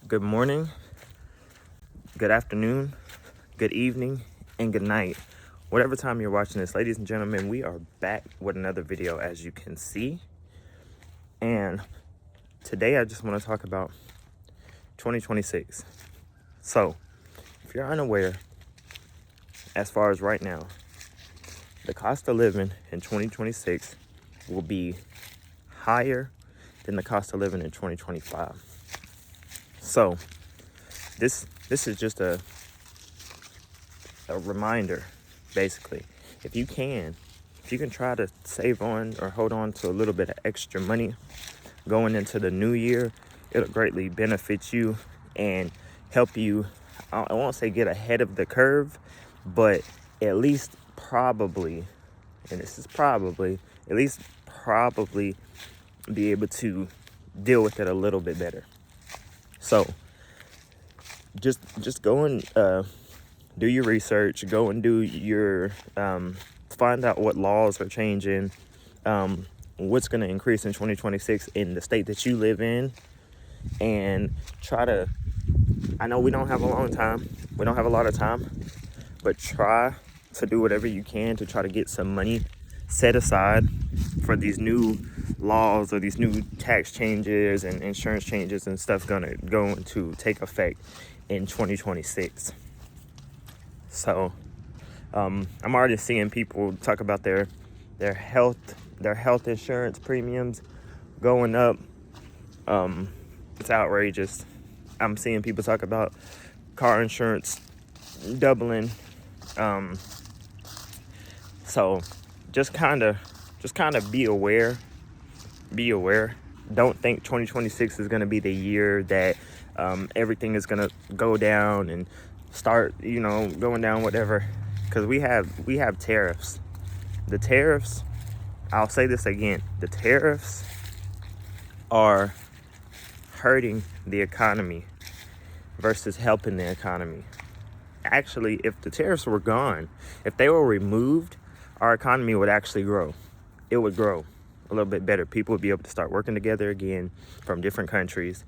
Good morning, good afternoon, good evening, and good night. Whatever time you're watching this, ladies and gentlemen, we are back with another video, as you can see. And today I just want to talk about 2026. So, if you're unaware, as far as right now, the cost of living in 2026 will be higher than the cost of living in 2025. So, this is just a reminder, basically. If you can try to save on or hold on to a little bit of extra money going into the new year, it'll greatly benefit you and help you. I won't say get ahead of the curve, but at least probably, and this is probably, at least probably be able to deal with it a little bit better. So just go and do your research, go and do your find out what laws are changing, what's going to increase in 2026 in the state that you live in, and try to, I know we don't have a long time, we don't have a lot of time, but try to do whatever you can to try to get some money set aside for these new laws or these new tax changes and insurance changes and stuff going to take effect in 2026. So I'm already seeing people talk about their health insurance premiums going up. It's outrageous. I'm seeing people talk about car insurance doubling. So just kind of be aware. Don't think 2026 is going to be the year that everything is going to go down and start, going down, whatever. Because we have tariffs. The tariffs, I'll say this again, the tariffs are hurting the economy versus helping the economy. Actually, if the tariffs were gone, if they were removed, our economy would actually grow. It would grow a little bit better. People would be able to start working together again from different countries.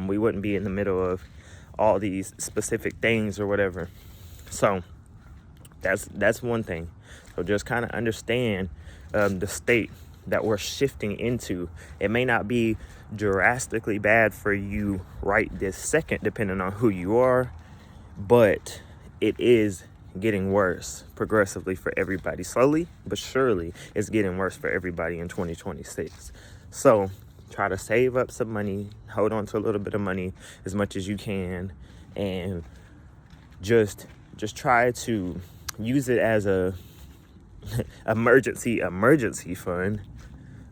We wouldn't be in the middle of all these specific things or whatever. So that's one thing. So just kind of understand the state that we're shifting into. It may not be drastically bad for you right this second, depending on who you are, but it is getting worse progressively for everybody. Slowly but surely, it's getting worse for everybody in 2026. So try to save up some money, hold on to a little bit of money as much as you can, and just try to use it as a emergency fund.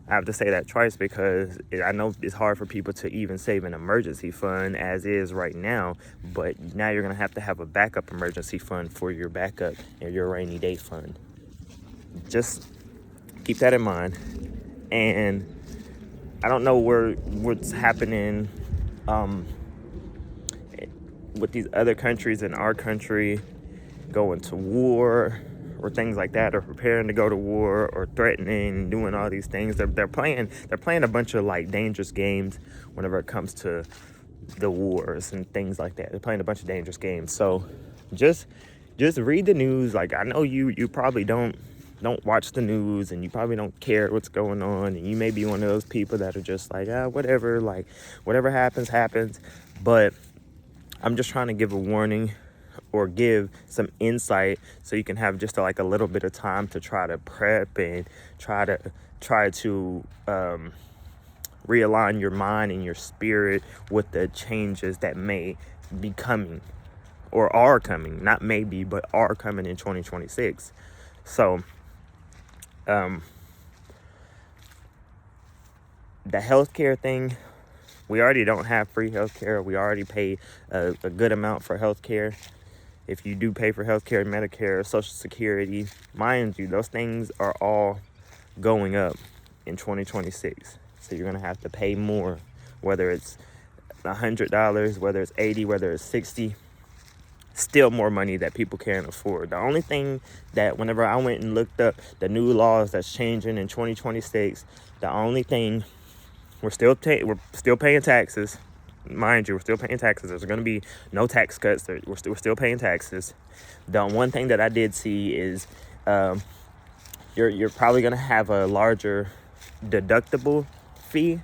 I have to say that twice because I know it's hard for people to even save an emergency fund as is right now, but now you're going to have a backup emergency fund for your backup and your rainy day fund. Just keep that in mind. And I don't know what's happening with these other countries and our country going to war or things like that, or preparing to go to war, or threatening, doing all these things. They're playing a bunch of like dangerous games whenever it comes to the wars and things like that. They're playing a bunch of dangerous games. So just read the news. Like, I know you probably don't watch the news, and you probably don't care what's going on, and you may be one of those people that are just like, whatever, like whatever happens. But I'm just trying to give a warning or give some insight so you can have just a little bit of time to try to prep and try to realign your mind and your spirit with the changes that may be coming or are coming, not maybe, but are coming in 2026. So the healthcare thing, we already don't have free healthcare. We already pay a good amount for healthcare. If you do pay for healthcare, Medicare, Social Security, mind you, those things are all going up in 2026. So you're going to have to pay more, whether it's $100, whether it's $80, whether it's $60, still more money that people can't afford. The only thing that whenever I went and looked up the new laws that's changing in 2026, the only thing, we're still paying taxes. mind you, we're still paying taxes. There's going to be no tax cuts. We're still paying taxes. The one thing that I did see is you're probably going to have a larger deductible fee,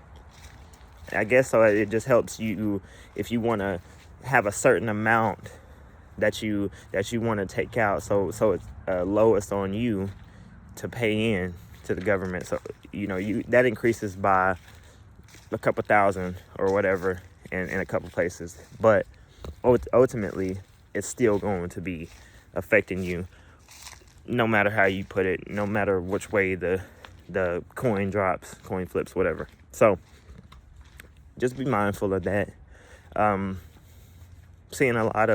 I guess. So it just helps you if you want to have a certain amount that you want to take out. So it's lowest on you to pay in to the government. So that increases by a couple thousand or whatever in a couple places, but ultimately it's still going to be affecting you no matter how you put it, no matter which way the coin drops, coin flips, whatever. So just be mindful of that. Seeing a lot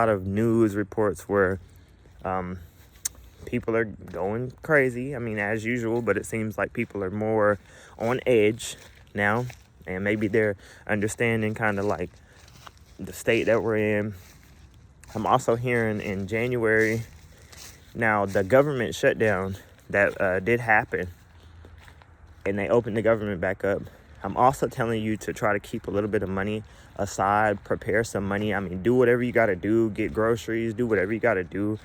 of news reports where people are going crazy. I mean, as usual, but it seems like people are more on edge now, and maybe they're understanding kind of like the state that we're in. I'm also hearing in January, now the government shutdown that did happen, and they opened the government back up. I'm also telling you to try to keep a little bit of money aside, prepare some money. I mean, do whatever you got to do, get groceries, do whatever you got to do.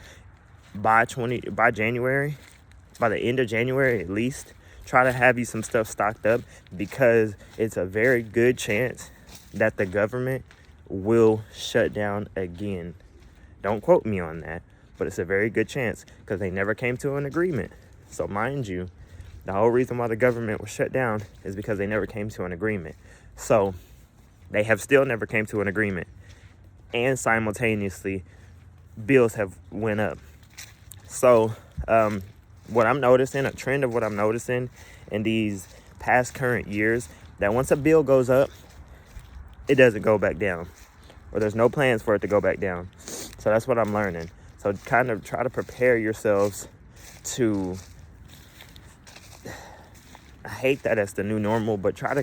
By January, by the end of January at least, try to have you some stuff stocked up, because it's a very good chance that the government will shut down again. Don't quote me on that, but it's a very good chance, because they never came to an agreement. So mind you, the whole reason why the government was shut down is because they never came to an agreement. So they have still never came to an agreement, and simultaneously bills have went up. So what I'm noticing, a trend of what I'm noticing in these past current years, that once a bill goes up, it doesn't go back down, or there's no plans for it to go back down. So that's what I'm learning. So kind of try to prepare yourselves to, I hate that it's the new normal, but try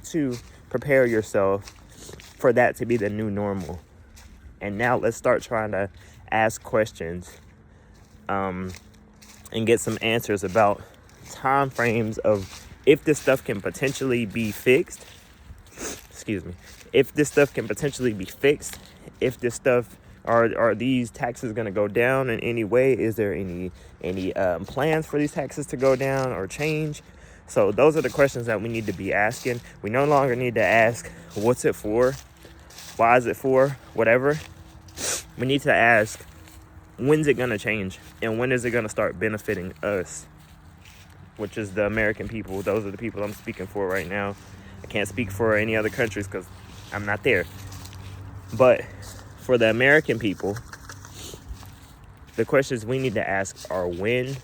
to prepare yourself for that to be the new normal. And now let's start trying to ask questions and get some answers about time frames of if this stuff can potentially be fixed. If this stuff can potentially be fixed, if this stuff, are these taxes going to go down in any way? Is there any plans for these taxes to go down or change? So those are the questions that we need to be asking. We no longer need to ask, what's it for? Why is it for? Whatever. We need to ask, when's it going to change? And when is it going to start benefiting us? Which is the American people. Those are the people I'm speaking for right now. I can't speak for any other countries because I'm not there. But for the American people, the questions we need to ask are, when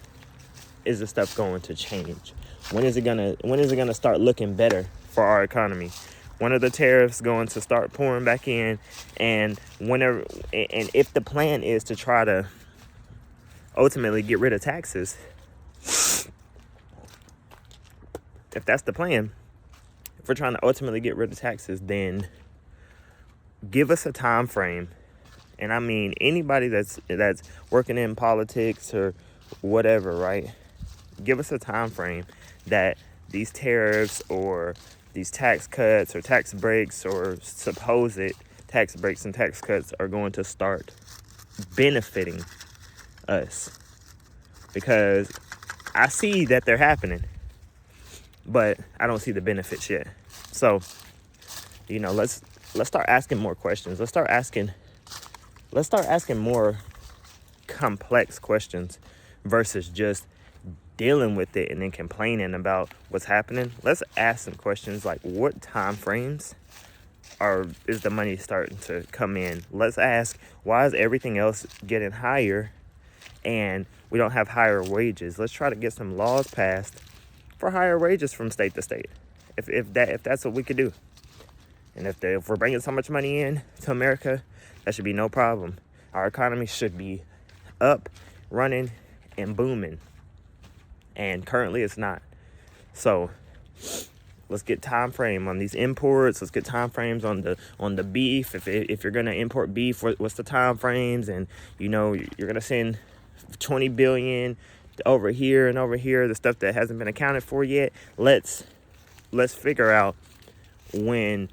is the stuff going to change? When is it gonna start looking better for our economy? When are the tariffs going to start pouring back in? And if the plan is to try to ultimately get rid of taxes, if that's the plan, if we're trying to ultimately get rid of taxes, then give us a time frame. And I mean, anybody that's working in politics or whatever, right? Give us a time frame that these tariffs or these tax cuts or tax breaks or supposed tax breaks and tax cuts are going to start benefiting us. Because I see that they're happening, but I don't see the benefits yet. So, let's start asking more questions. Let's start asking more complex questions versus just dealing with it and then complaining about what's happening. Let's ask some questions like, what time frames is the money starting to come in? Let's ask, why is everything else getting higher and we don't have higher wages? Let's try to get some laws passed for higher wages from state to state, if that's what we could do. And if we're bringing so much money in to America, that should be no problem. Our economy should be up, running, and booming. And currently it's not. So let's get time frame on these imports. Let's get time frames on the beef. If you're gonna import beef, what's the time frames? And you're gonna send 20 billion over here and over here, the stuff that hasn't been accounted for yet. Let's figure out when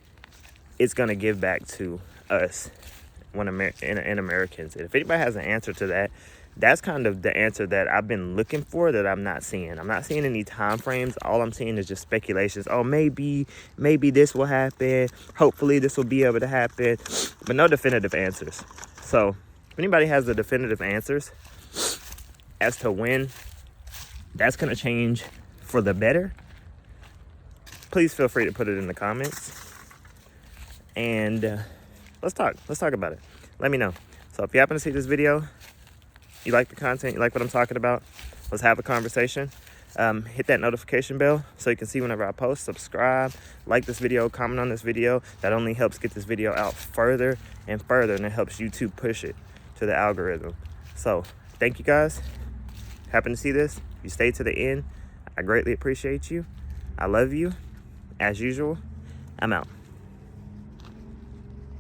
it's going to give back to us when in Americans. And if anybody has an answer to that, that's kind of the answer that I've been looking for that I'm not seeing. I'm not seeing any time frames. All I'm seeing is just speculations. Oh, maybe this will happen. Hopefully this will be able to happen, but no definitive answers. So if anybody has the definitive answers as to when that's going to change for the better, please feel free to put it in the comments. And let's talk about it. Let me know. So if you happen to see this video, you like the content, you like what I'm talking about, let's have a conversation. Hit that notification bell so you can see whenever I post. Subscribe, like this video, comment on this video. That only helps get this video out further and further, and it helps YouTube push it to the algorithm. So thank you guys. Happen to see this, you stay to the end, I greatly appreciate you. I love you. As usual, I'm out.